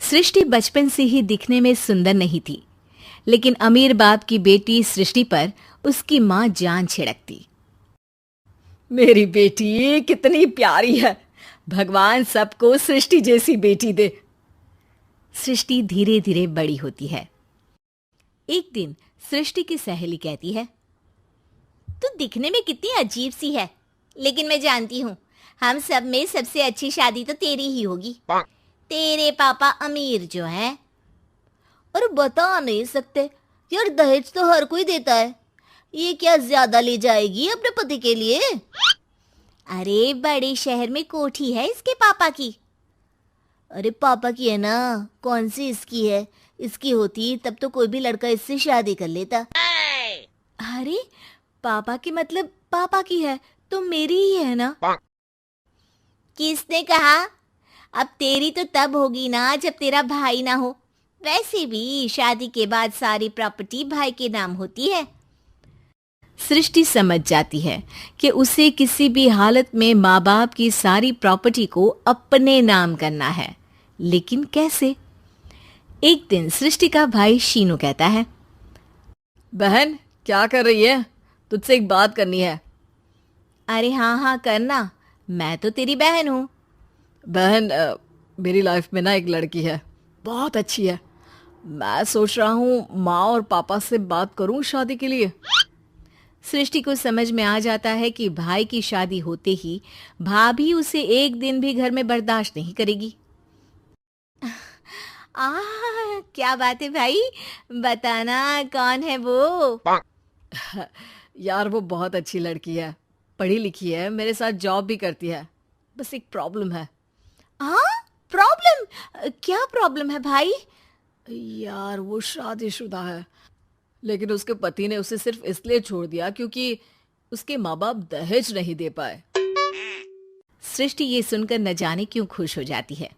सृष्टि बचपन से ही दिखने में सुंदर नहीं थी, लेकिन अमीर बाप की बेटी सृष्टि पर उसकी माँ जान छिड़कती। मेरी बेटी कितनी प्यारी है, भगवान सबको सृष्टि जैसी बेटी दे। सृष्टि धीरे धीरे बड़ी होती है। एक दिन सृष्टि की सहेली कहती है, तू दिखने में कितनी अजीब सी है, लेकिन मैं जानती हूँ हम सब में सबसे अच्छी शादी तो तेरी ही होगी। तेरे पापा अमीर जो हैं। और बता नहीं सकते यार, दहेज तो हर कोई देता है, ये क्या ज्यादा ले जाएगी अपने पति के लिए? अरे बड़े शहर में कोठी है इसके पापा की। अरे पापा की है ना, कौन सी इसकी है? इसकी होती तब तो कोई भी लड़का इससे शादी कर लेता। अरे पापा की मतलब पापा की है तो मेरी ही है ना? किसने कहा? अब तेरी तो तब होगी ना जब तेरा भाई ना हो। वैसे भी शादी के बाद सारी प्रॉपर्टी भाई के नाम होती है। सृष्टि समझ जाती है कि उसे किसी भी हालत में माँ बाप की सारी प्रॉपर्टी को अपने नाम करना है, लेकिन कैसे? एक दिन सृष्टि का भाई शीनू कहता है, बहन क्या कर रही है? तुझसे एक बात करनी है। अरे हाँ हाँ करना, मैं तो तेरी बहन हूँ। बहन मेरी लाइफ में ना एक लड़की है, बहुत अच्छी है। मैं सोच रहा हूँ माँ और पापा से बात करूँ शादी के लिए। सृष्टि को समझ में आ जाता है कि भाई की शादी होते ही भाभी उसे एक दिन भी घर में बर्दाश्त नहीं करेगी। क्या बात है भाई, बताना कौन है वो? यार वो बहुत अच्छी लड़की है, पढ़ी लिखी है, मेरे साथ जॉब भी करती है। बस एक प्रॉब्लम है। हाँ प्रॉब्लम? क्या प्रॉब्लम है भाई? यार वो शादीशुदा है, लेकिन उसके पति ने उसे सिर्फ इसलिए छोड़ दिया क्योंकि उसके माँ बाप दहेज नहीं दे पाए। सृष्टि ये सुनकर न जाने क्यों खुश हो जाती है।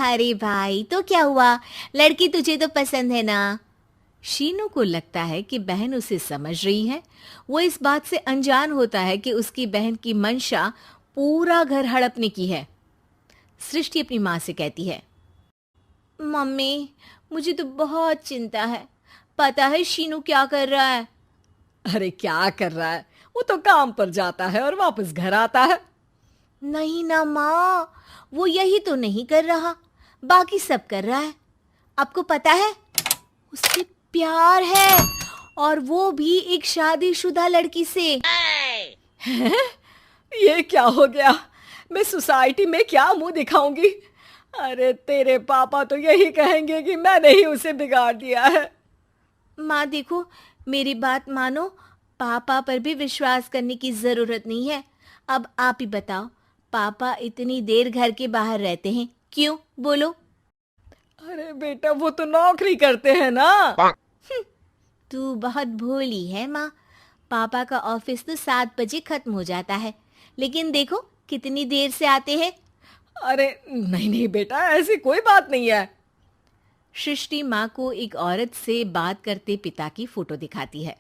अरे भाई तो क्या हुआ, लड़की तुझे तो पसंद है ना? शीनू को लगता है कि बहन उसे समझ रही है। वो इस बात से अनजान होता है कि उसकी बहन की मंशा पूरा घर हड़पने की है। सृष्टि अपनी माँ से कहती है, मम्मी मुझे तो बहुत चिंता है, पता है शीनू क्या कर रहा है? अरे क्या कर रहा है, वो तो काम पर जाता है और वापस घर आता है। नहीं ना माँ, वो यही तो नहीं कर रहा, बाकी सब कर रहा है। आपको पता है उससे प्यार है, और वो भी एक शादीशुदा लड़की से। ये क्या हो गया? मैं सोसाइटी में क्या मुंह दिखाऊंगी? अरे तेरे पापा तो यही कहेंगे कि मैंने ही उसे बिगाड़ दिया है। माँ देखो, मेरी बात मानो, पापा पर भी विश्वास करने की जरूरत नहीं है। अब आप ही बताओ, पापा इतनी देर घर के बाहर रहते हैं क्यों, बोलो? अरे बेटा वो तो नौकरी करते हैं ना। तू बहुत भोली है माँ। पापा का ऑफिस तो 7 बजे खत्म हो जाता है, लेकिन देखो कितनी देर से आते हैं। अरे नहीं नहीं बेटा, ऐसी कोई बात नहीं है। सृष्टि माँ को एक औरत से बात करते पिता की फोटो दिखाती है।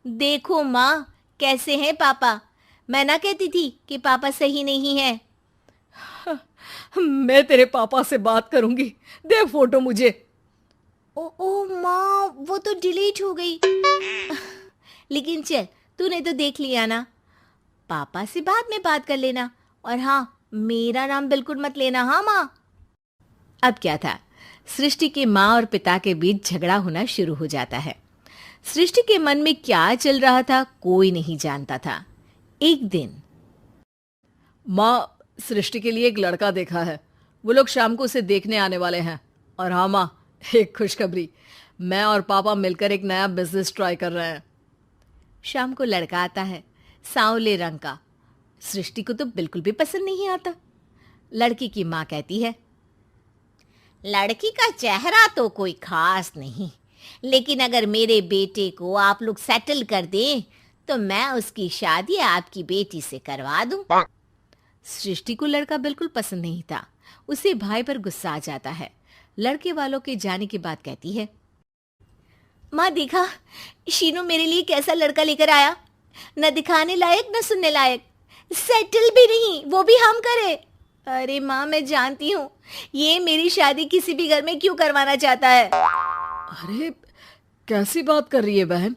देखो माँ कैसे हैं पापा, मैं ना कहती थी कि पापा सही नहीं है। मैं तेरे पापा से बात करूंगी, दे फोटो मुझे। ओ माँ, वो तो डिलीट हो गई। लेकिन चल, तूने तो देख लिया ना, पापा से बाद में बात कर लेना। और हाँ, मेरा नाम बिल्कुल मत लेना। हाँ माँ। अब क्या था, सृष्टि के माँ और पिता के बीच झगड़ा होना शुरू हो जाता है। सृष्टि के मन में क्या चल रहा था कोई नहीं जानता था। एक दिन, माँ सृष्टि के लिए एक लड़का देखा है, वो लोग शाम को उसे देखने आने वाले हैं। और हाँ माँ, एक खुशखबरी, मैं और पापा मिलकर एक नया बिजनेस ट्राई कर रहे हैं। शाम को लड़का आता है, सांवले रंग का। सृष्टि को तो बिल्कुल भी पसंद नहीं आता। लड़की की माँ कहती है, लड़की का चेहरा तो कोई खास नहीं, लेकिन अगर मेरे बेटे को आप लोग सेटल कर दें तो मैं उसकी शादी आपकी बेटी से करवा दूं। सृष्टि को लड़का बिल्कुल पसंद नहीं था। उसे भाई पर गुस्सा आ जाता है। लड़के वालों के जाने के बाद कहती है, माँ देखा शीनू मेरे लिए कैसा लड़का लेकर आया, न दिखाने लायक न सुनने लायक, सेटल भी नहीं, वो भी हम करे। अरे माँ, मैं जानती हूँ ये मेरी शादी किसी भी घर में क्यों करवाना चाहता है। अरे कैसी बात कर रही है बहन?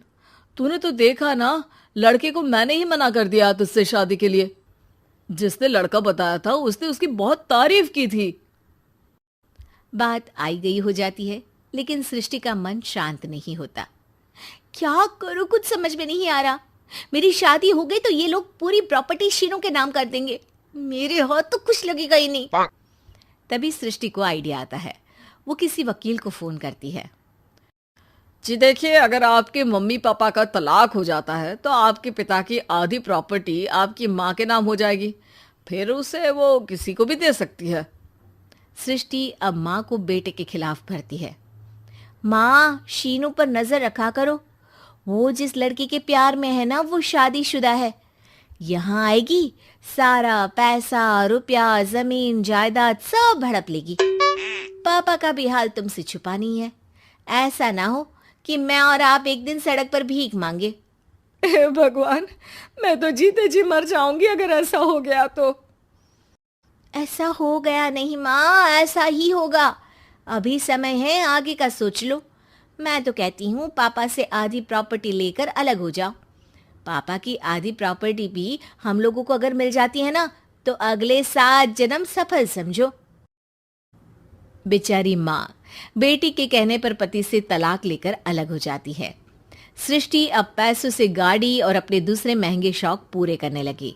तूने तो देखा ना, लड़के को मैंने ही मना कर दिया तुझसे शादी के लिए। जिसने लड़का बताया था उसने उसकी बहुत तारीफ की थी। बात आई गई हो जाती है, लेकिन सृष्टि का मन शांत नहीं होता। क्या करूँ, कुछ समझ में नहीं आ रहा। मेरी शादी हो गई तो ये लोग पूरी प्रॉपर्टी शीनू के नाम कर देंगे। मेरे हाथ तो कुछ लगेगा ही नहीं। तभी सृष्टि को आइडिया आता है। वो किसी वकील को फोन करती है। जी देखिए, अगर आपके मम्मी पापा का तलाक हो जाता है तो आपके पिता की आधी प्रॉपर्टी आपकी माँ के नाम हो जाएगी। फिर उसे वो किसी को भी दे सकती है। सृष्टि अब माँ को बेटे के खिलाफ भरती है। माँ, शीनू पर नजर रखा करो। वो जिस लड़की के प्यार में है ना, वो शादीशुदा है। यहाँ आएगी, सारा पैसा, रुपया, जमीन, जायदाद सब हड़प लेगी। पापा का भी हाल तुमसे छुपा नहीं है। ऐसा ना हो कि मैं और आप एक दिन सड़क पर भीख मांगे। हे भगवान, मैं तो जीते जी मर जाऊंगी अगर ऐसा हो गया तो। ऐसा हो गया नहीं माँ, ऐसा ही होगा। अभी समय है, आगे का सोच लो। मैं तो कहती हूँ पापा से आधी प्रॉपर्टी लेकर अलग हो जाओ। पापा की आधी प्रॉपर्टी भी हम लोगों को अगर मिल जाती है ना, तो अगले 7 जन्म सफल समझो। बेचारी माँ बेटी के कहने पर पति से तलाक लेकर अलग हो जाती है। सृष्टि अब पैसों से गाड़ी और अपने दूसरे महंगे शौक पूरे करने लगी।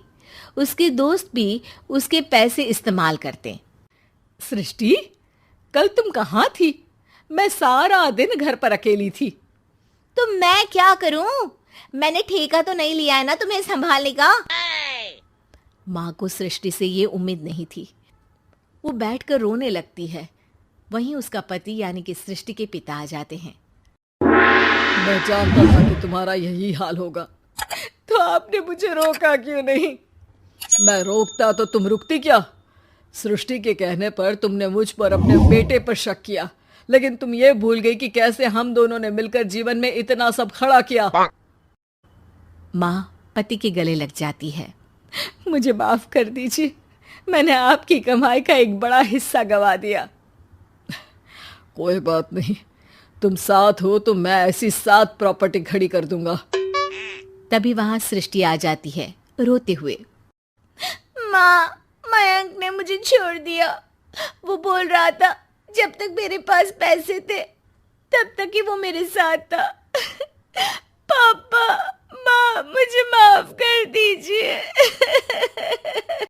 उसके दोस्त भी उसके पैसे इस्तेमाल करते। सृष्टि, कल तुम कहाँ थी? मैं सारा दिन घर पर अकेली थी। तो मैं क्या करूं? मैंने ठेका तो नहीं लिया है ना तुम्हें संभालने का। माँ को सृष्टि से ये उम्मीद नहीं थी। वो बैठकर रोने लगती है। वहीं उसका पति यानी कि सृष्टि के पिता आ जाते हैं। मैं जानता था कि तुम्हारा यही हाल होगा, तो आपने मुझे रोका क्यों नहीं? मैं रोकता तो तुम रुकती क्या? सृष्टि के कहने पर तुमने मुझ पर अपने बेटे पर शक किया, लेकिन तुम ये भूल गई कि कैसे हम दोनों ने मिलकर जीवन में इतना सब खड़ा किया। माँ पति के गले लग जाती है। मुझे माफ कर दीजिए, मैंने आपकी कमाई का एक बड़ा हिस्सा गवा दिया। कोई बात नहीं, तुम साथ हो तो मैं ऐसी 7 प्रॉपर्टी खड़ी कर दूंगा। तभी वहां सृष्टि आ जाती है रोते हुए। माँ, मयंक ने मुझे छोड़ दिया। वो बोल रहा था जब तक मेरे पास पैसे थे तब तक ही वो मेरे साथ था। पापा, माँ, मुझे माफ कर दीजिए।